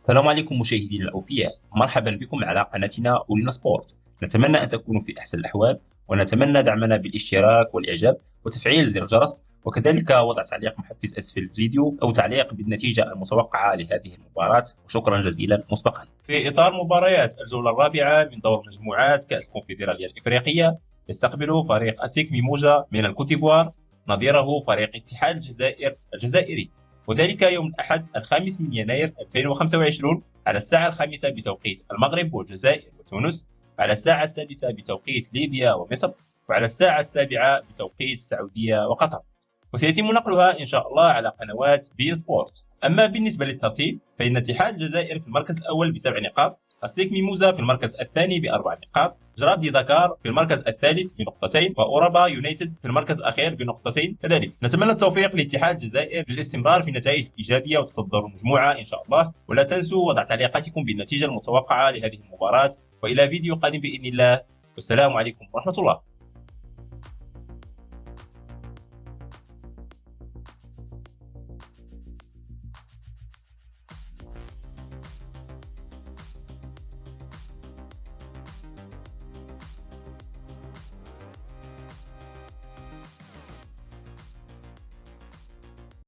السلام عليكم مشاهدينا الأوفياء، مرحبا بكم على قناتنا أولينا سبورت. نتمنى أن تكونوا في أحسن الأحوال، ونتمنى دعمنا بالاشتراك والإعجاب وتفعيل زر الجرس، وكذلك وضع تعليق محفز أسفل الفيديو أو تعليق بالنتيجة المتوقعة لهذه المباراة، وشكرا جزيلا مسبقا. في إطار مباريات الجولة الرابعة من دور مجموعات كأس الكونفدرالية الإفريقية، يستقبل فريق أسيك ميموزا من الكوت ديفوار نظيره فريق اتحاد الجزائر الجزائري، وذلك يوم الأحد 5 من يناير 2025 على الساعة 5 بتوقيت المغرب والجزائر وتونس، على الساعة 6 بتوقيت ليبيا ومصر، وعلى الساعة 7 بتوقيت السعودية وقطر، وسيتم نقلها إن شاء الله على قنوات بي سبورت. أما بالنسبة للترتيب فإن اتحاد الجزائر في المركز الأول ب7 نقاط، السيك ميموزا في المركز الثاني ب4 نقاط، جراب دي دكار في المركز الثالث بنقطتين، وأورابا يونايتد في المركز الأخير بنقطتين كذلك. نتمنى التوفيق لاتحاد الجزائر للاستمرار في النتائج الإيجابية وتصدر المجموعة إن شاء الله، ولا تنسوا وضع تعليقاتكم بالنتيجة المتوقعة لهذه المباراة، وإلى فيديو قادم بإذن الله، والسلام عليكم ورحمة الله.